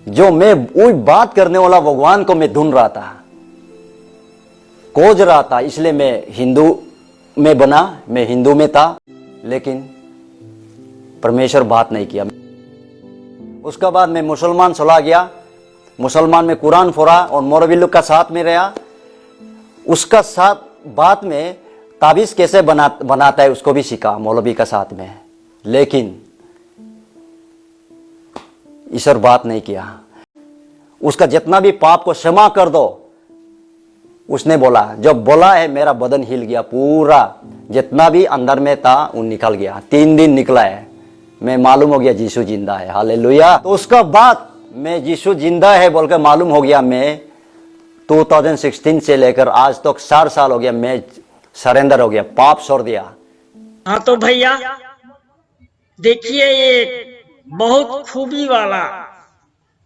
जो मैं वही बात करने वाला भगवान को मैं ढूंढ रहा था, खोज रहा था। इसलिए मैं हिंदू में बना, मैं हिंदू में था, लेकिन परमेश्वर बात नहीं किया। उसका बाद मैं मुसलमान चला गया, मुसलमान में कुरान पढ़ा और मौलवी लोग का साथ में रहा। उसका साथ बाद में ताबीज कैसे बनाता है उसको भी सीखा मौलवी का साथ में, लेकिन ईश्वर बात नहीं किया। उसका जितना भी पाप को क्षमा कर दो, उसने बोला, जब बोला है मेरा बदन हिल गया, पूरा जितना भी अंदर में था वो निकल गया। 3 दिन निकला है, मैं मालूम हो गया यीशु जिंदा है। हालेलुया। तो उसका बाद मैं यीशु जिंदा है बोलकर मालूम हो गया। मैं 2016 से लेकर आज तक 4 साल हो गया, मैं सरेंडर हो गया, पाप छोड़ दिया। हाँ तो भैया देखिए, ये बहुत खूबी वाला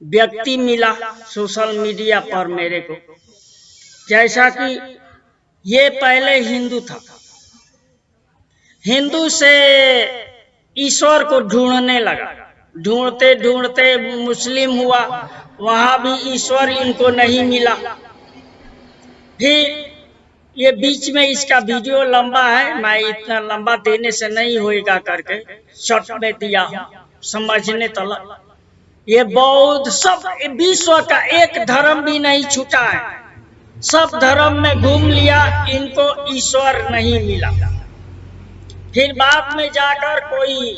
व्यक्ति मिला सोशल मीडिया पर मेरे को। जैसा कि ये पहले हिंदू था, हिंदू से ईश्वर को ढूंढने लगा, ढूंढते ढूंढते मुस्लिम हुआ, वहां भी ईश्वर इनको नहीं मिला। फिर ये बीच में इसका वीडियो लंबा है, मैं इतना लंबा देने से नहीं होएगा करके शॉर्ट में दिया हूं, समझने तलक। ये बौद्ध सब विश्व का एक धर्म भी नहीं छूटा है, सब धर्म में घूम लिया, इनको ईश्वर नहीं मिला। फिर बाद में जाकर कोई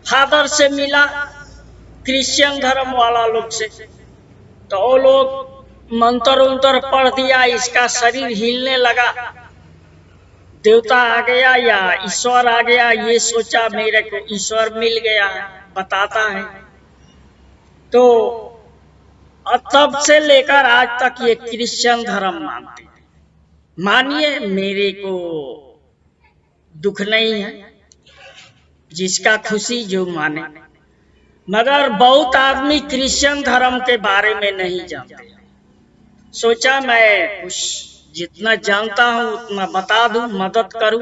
फादर से मिला, क्रिश्चियन धर्म वाला लोग से, तो वो लोग मंत्र उंत्र पढ़ दिया, इसका शरीर हिलने लगा, देवता आ गया या ईश्वर आ गया, ये सोचा मेरे को ईश्वर मिल गया है, बताता है। तो तब से लेकर आज तक ये क्रिश्चियन धर्म मानते हैं। मानिए, मेरे को दुख नहीं है, जिसका खुशी जो माने, मगर बहुत आदमी क्रिश्चियन धर्म के बारे में नहीं जानते। सोचा मैं कुछ जितना जानता हूं उतना बता दूं, मदद करूं,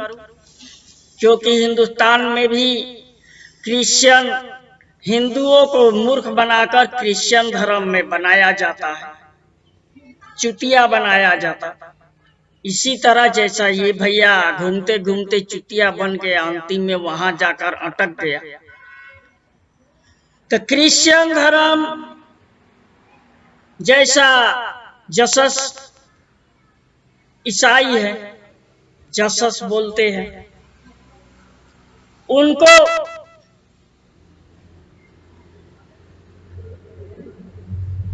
क्योंकि हिंदुस्तान में भी क्रिश्चियन हिंदुओं को मूर्ख बनाकर क्रिश्चियन धर्म में बनाया जाता है, चुतिया बनाया जाता है। इसी तरह जैसा ये भैया घूमते घूमते चुतिया बन के अंतिम में वहां जाकर अटक गया। तो क्रिश्चियन धर्म जैसा जसस ईसाई है, जसस बोलते हैं, उनको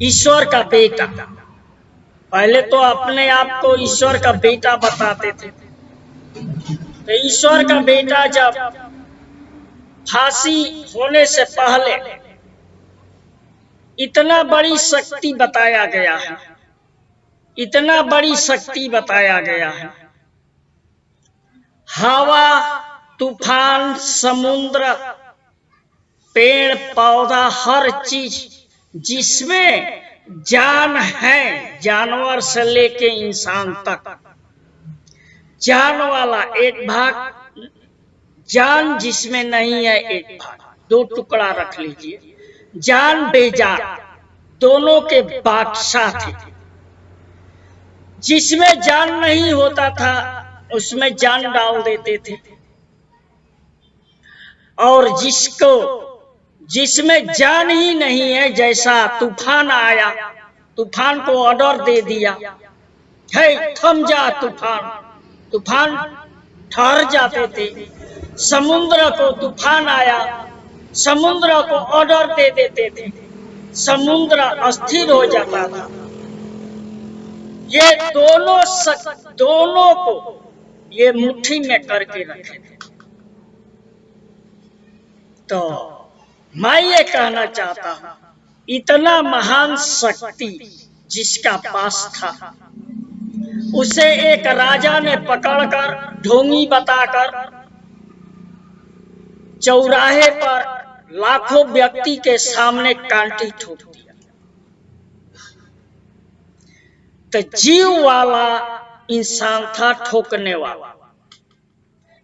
ईश्वर का बेटा, पहले तो अपने आप को ईश्वर का बेटा बताते थे। तो ईश्वर का बेटा जब फांसी होने से पहले इतना बड़ी शक्ति बताया गया है, इतना बड़ी शक्ति बताया गया है, हवा, तूफान, समुद्र, पेड़ पौधा, हर चीज जिसमें जान है, जानवर से लेके इंसान तक, जान वाला एक भाग, जान जिसमें नहीं है एक भाग, 2 टुकड़ा रख लीजिए। जान बेजान दोनों के बादशाह थे। जिसमें जान नहीं होता था उसमें जान डाल देते थे, और जिसमें जान ही नहीं है, जैसा तूफान आया, तूफान को ऑर्डर दे दिया, हे थम जा तूफान, तूफान ठहर जाते थे। समुद्र को तूफान आया, समुद्र को ऑर्डर दे देते थे, समुद्र अस्थिर हो जाता था। ये दोनों को ये मुट्ठी में करके रखे थे। तो मैं ये कहना चाहता हूं, इतना महान शक्ति जिसका पास था, उसे एक राजा ने पकड़कर ढोंगी बताकर चौराहे पर लाखों व्यक्ति के सामने कांटी ठोक दिया। तो जीव वाला इंसान था, ठोकने वाला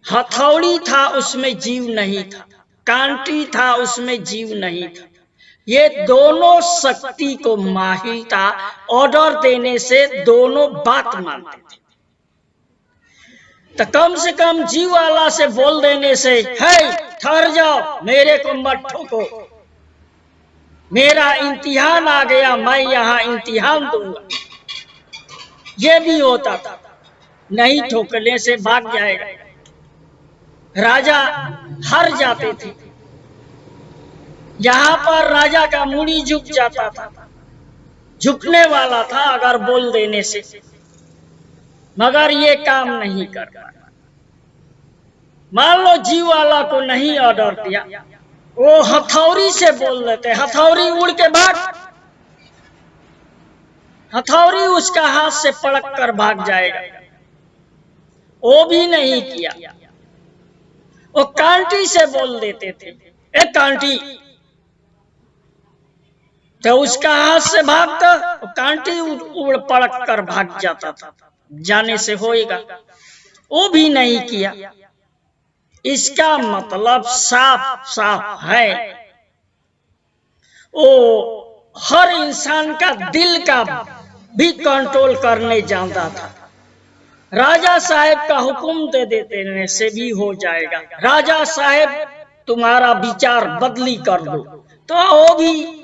हथौड़ी था, उसमें जीव नहीं था, कांटी था, उसमें जीव नहीं था, ये दोनों शक्ति को माहिता ऑर्डर देने से दोनों बात मानते थे। तो कम से कम जी वाला से बोल देने से, है ठहर जाओ, मेरे को मत ठोको, मेरा इम्तिहान आ गया, मैं यहाँ इम्तिहान दूंगा, ये भी होता था। नहीं ठोकने से भाग जाएगा, राजा हार जाते थे। यहाँ पर राजा का मुड़ी झुक जाता था, झुकने वाला था अगर बोल देने से, मगर ये काम नहीं कर पाया। मान लो जी वाला को नहीं ऑर्डर दिया, वो हथौड़ी से बोल देते, हथौड़ी उड़ के भाग, हथौड़ी उसका हाथ से पड़क कर भाग जाएगा। वो भी नहीं किया, वो कांटी से बोल देते थे, ए कांटी, तो उसका हाथ से भागता, कांटी उड़ पड़क कर भाग जाता था, जाने से होएगा। वो भी नहीं किया। इसका मतलब साफ साफ है, वो हर इंसान का दिल का भी कंट्रोल करने जानता था। राजा साहब का हुक्म दे देने से भी हो जाएगा, राजा साहब तुम्हारा विचार बदली कर दो, तो वो भी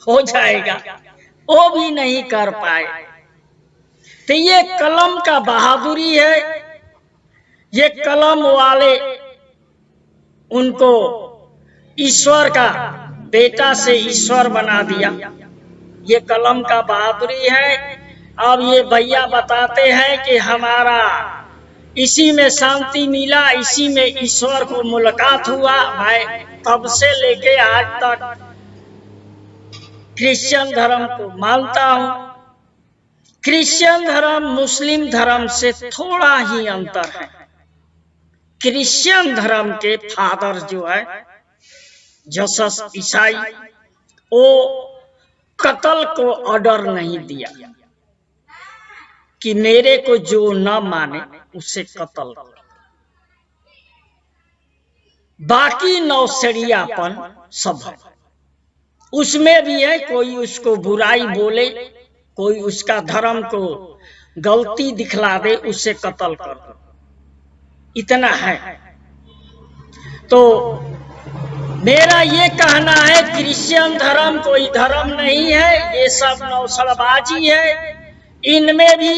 हो जाएगा। वो भी नहीं कर पाए। तो ये कलम का बहादुरी है। ये कलम वाले उनको ईश्वर का बेटा से ईश्वर बना दिया। ये कलम का बहादुरी है। अब ये भैया बताते हैं कि हमारा इसी में शांति मिला, इसी में ईश्वर को मुलाकात हुआ। मैं तब से लेके आज तक क्रिश्चियन धर्म को मानता हूं। क्रिश्चियन धर्म मुस्लिम धर्म से थोड़ा ही अंतर है। क्रिश्चियन धर्म के फादर जो है जीसस ईसाई, वो कत्ल को ऑर्डर नहीं दिया कि मेरे को जो न माने उसे कत्ल करो। बाकी नौसड़ियापन सब है, उसमें भी है। कोई उसको बुराई बोले, कोई उसका धर्म को गलती दिखला दे, उसे कत्ल कर दो, इतना है। तो मेरा ये कहना है, क्रिश्चियन धर्म कोई धर्म नहीं है, ये सब नौसड़बाजी है। इनमें भी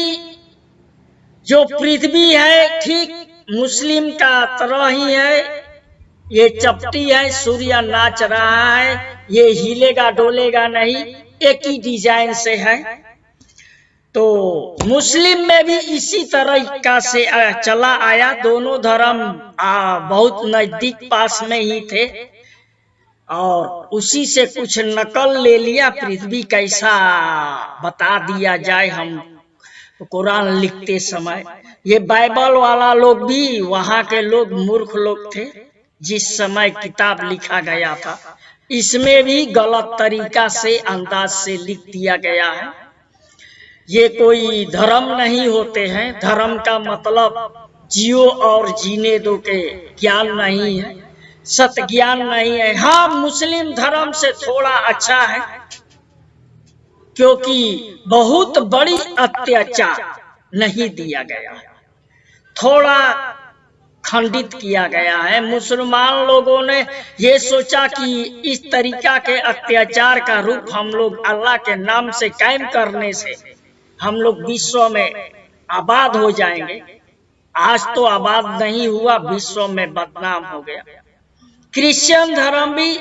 जो पृथ्वी है ठीक मुस्लिम का तरह ही है। ये चपटी है, सूर्य नाच रहा है, ये हिलेगा डोलेगा नहीं, एक ही डिजाइन से है। तो मुस्लिम में भी इसी तरह से चला आया। दोनों धर्म बहुत नजदीक पास में ही थे और उसी से कुछ नकल ले लिया। पृथ्वी कैसा बता दिया जाए हम कुरान लिखते समय। ये बाइबल वाला लोग भी वहां के लोग मूर्ख लोग थे जिस समय किताब लिखा गया था। इसमें भी गलत तरीका से अंदाज से लिख दिया गया है। ये कोई धर्म नहीं होते हैं। धर्म का मतलब जियो और जीने दो के ज्ञान नहीं है, सत्य ज्ञान नहीं है। हाँ, मुस्लिम धर्म से थोड़ा अच्छा है क्योंकि बहुत बड़ी अत्याचार नहीं दिया गया, थोड़ा खंडित किया गया है। मुसलमान लोगों ने ये सोचा कि इस तरीका के अत्याचार का रूप हम लोग अल्लाह के नाम से कायम करने से हम लोग विश्व में आबाद हो जाएंगे। आज तो आबाद नहीं हुआ, विश्व में बदनाम हो गया। क्रिश्चियन धर्म भी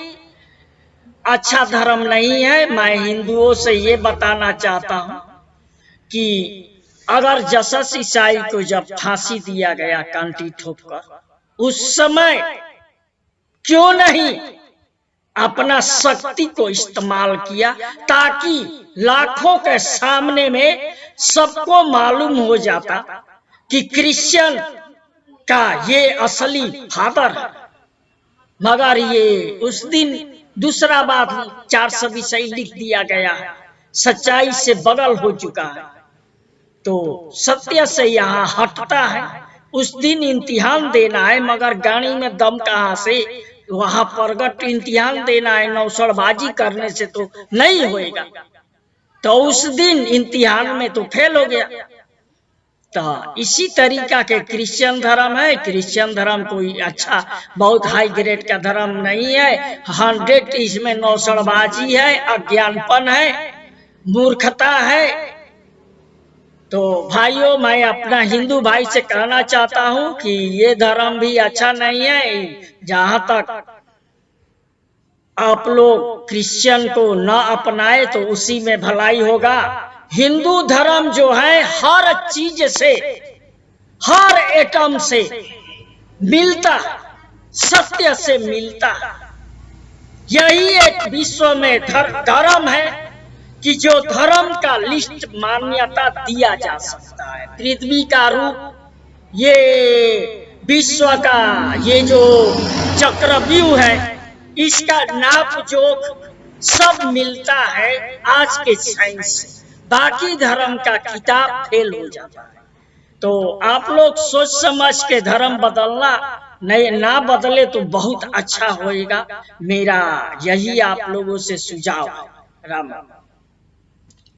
अच्छा धर्म नहीं है। मैं हिंदुओं से ये बताना चाहता हूं कि अगर जीसस ईसाई को जब फांसी दिया गया कांटी ठोककर, उस समय क्यों नहीं अपना शक्ति को इस्तेमाल किया ताकि लाखों के सामने में सबको मालूम हो जाता कि क्रिश्चियन का ये असली फादर है। मगर ये उस दिन दूसरा बात 420 लिख दिया गया है, सच्चाई से बगल हो चुका है, तो सत्य से यहाँ हटता है। उस दिन इम्तिहान देना है, मगर गाड़ी में दम कहाँ से वहां प्रगट इम्तिहान देना है, नौसड़बाजी करने से तो नहीं होएगा। तो उस दिन इम्तिहान में तो फेल हो गया। तो इसी तरीका के क्रिश्चियन धर्म है। क्रिश्चियन धर्म कोई अच्छा बहुत हाई ग्रेड का धर्म नहीं है। 100 इसमें नौसड़बाजी है, अज्ञानपन है, मूर्खता है। तो भाइयों, मैं अपना हिंदू भाई से कहना चाहता हूं कि ये धर्म भी अच्छा नहीं है। जहां तक आप लोग क्रिश्चियन को न अपनाए तो उसी में भलाई होगा। हिंदू धर्म जो है हर चीज से, हर एटम से मिलता, सत्य से मिलता। यही एक विश्व में धर्म है कि जो धर्म का लिस्ट मान्यता दिया जा सकता है। पृथ्वी का रूप, ये विश्व का ये जो चक्रव्यूह है, इसका नाप जोख सब मिलता है आज के साइंस से। बाकी धर्म का किताब फेल हो जाता है। तो आप लोग सोच समझ के धर्म बदलना, नहीं ना बदले तो बहुत अच्छा होएगा। मेरा यही आप लोगों से सुझाव है। राम राम।